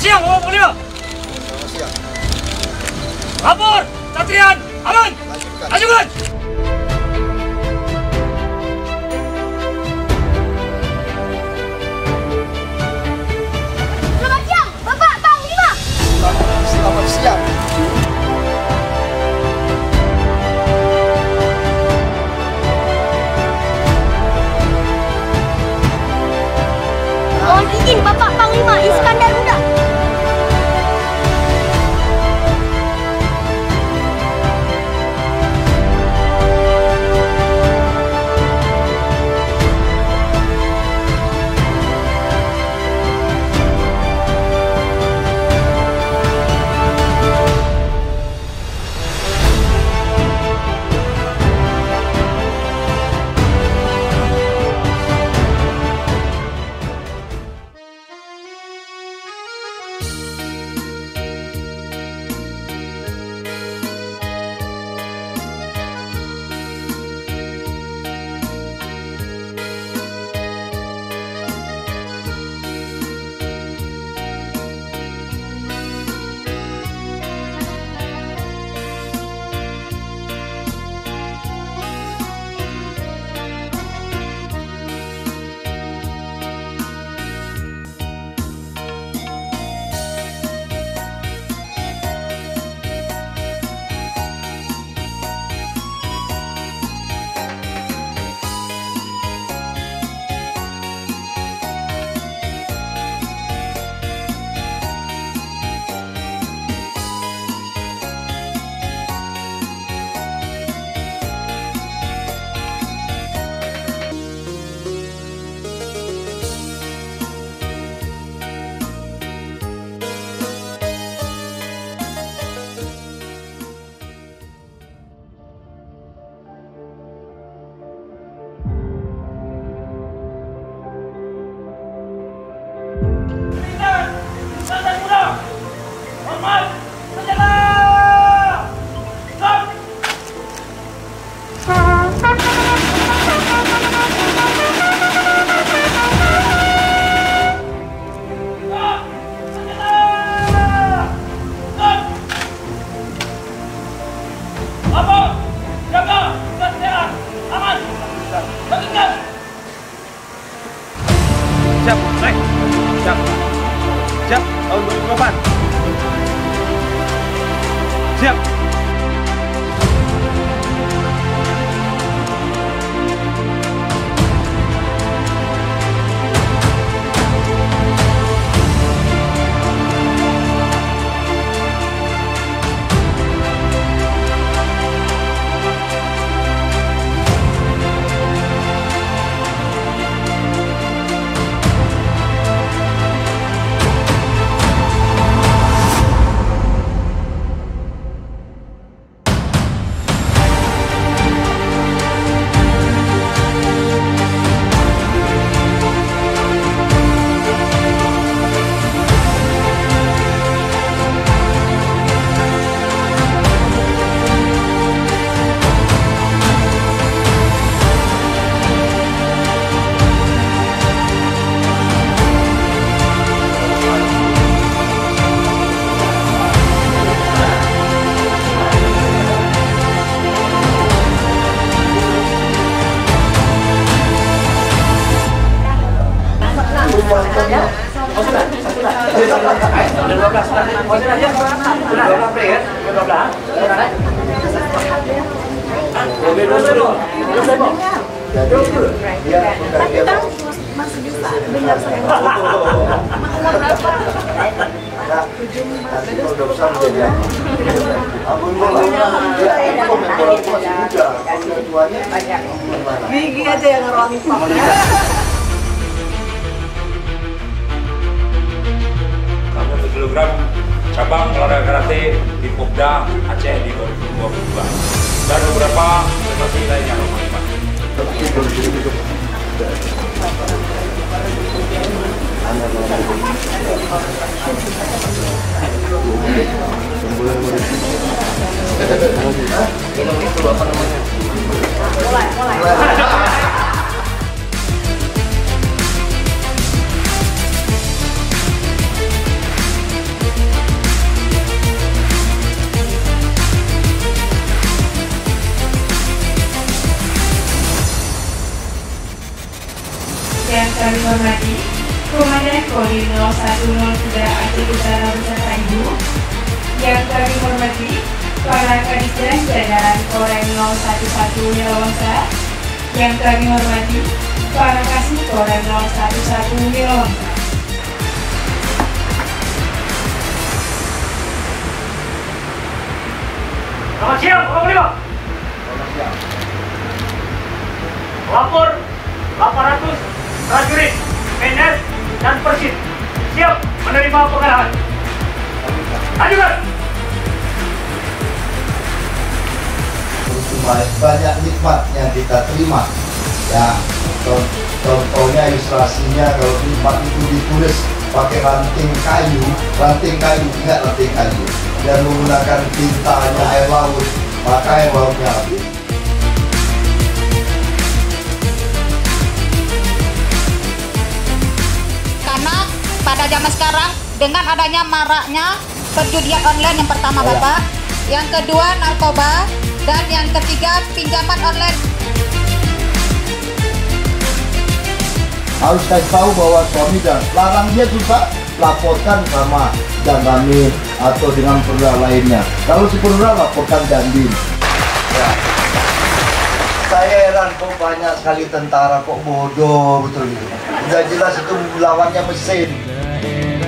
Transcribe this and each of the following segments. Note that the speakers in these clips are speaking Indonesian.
siang, Bapak Panglima. Selamat siang. Lapor, Satrian, aman. Lanjutkan. Selamat siang, Bapak Panglima. Selamat siang. Mohon izin Bapak Panglima Iskandar Muda. Siap, naik. Siap. Siap, tahun 2008. Siap. Masih bisa dengar saya. Mahal berapa? Nanti kalau udah besar menjadi apa? Ampun bola. Ya, aku main bola masih muda. Kalau tuanya gimana? Gigi aja yang rontok. Kamu kilogram cabang olahraga karate di Popda Aceh di 2022 dan beberapa prestasi lainnya. Mulai. kami hormati Komandan Kodim 0103 Aceh Utara beserta Ibu. Yang kami hormati para kadis dan jajaran Korem 011 Nilawangsa. Yang kami hormati para kasih Korem 011 Nilawangsa. Selamat siang, Bapak Panglima. Lapor 800 prajurit, PNS, dan Persit siap menerima pengarahan. Lanjutkan. Banyak nikmat yang kita terima. Ya, contohnya ilustrasinya kalau nikmat itu ditulis pakai ranting kayu, ingat ranting kayu, dan menggunakan tintanya air laut, maka air lautnya habis. Karena pada zaman sekarang dengan adanya maraknya perjudian online yang pertama Bapak, yang kedua narkoba, dan yang ketiga pinjaman online. Harus kasih tahu bahwa suami dan larang dia juga laporkan sama Dandim atau dengan perda lainnya. Kalau si perda laporkan Dandim. Ya. Saya heran kok banyak sekali tentara kok bodoh betul gitu. Udah jelas itu lawannya mesin. Tidak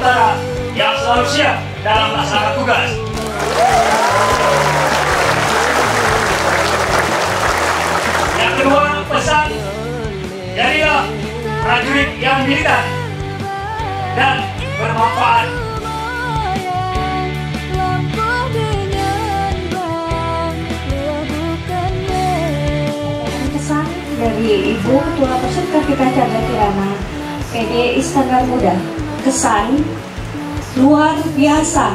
Utara yang selalu siap dalam melaksanakan tugas. Yang kedua, pesan jadilah prajurit yang militan dan bermanfaat. Pesan dari Ibu Ketua Persut Kartika Chandra Kirana PD Iskandar Muda, kesan luar biasa,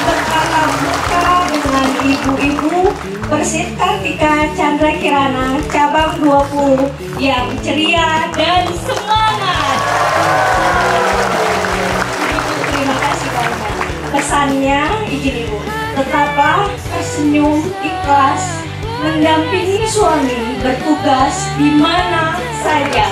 bertatap muka dengan ibu-ibu Persit Kartika Chandra Kirana cabang 20 yang ceria dan semangat. Terima kasih banyak. Pesannya izin Ibu, tetaplah tersenyum ikhlas mendampingi suami bertugas di mana saja.